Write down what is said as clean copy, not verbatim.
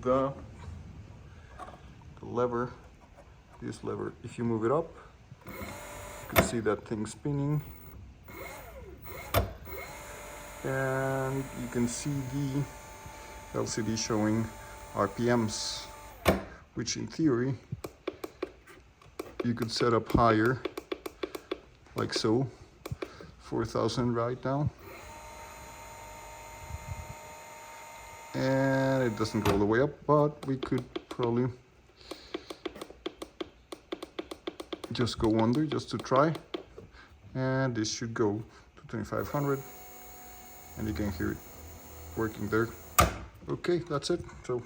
the lever, this lever, if you move it up, you can see that thing spinning. And you can see the LCD showing RPMs, which in theory you could set up higher, like so, 4,000 right now. And it doesn't go all the way up, but we could probably just go under just to try. And this should go to 2,500, and you can hear it working there. Okay, that's it. So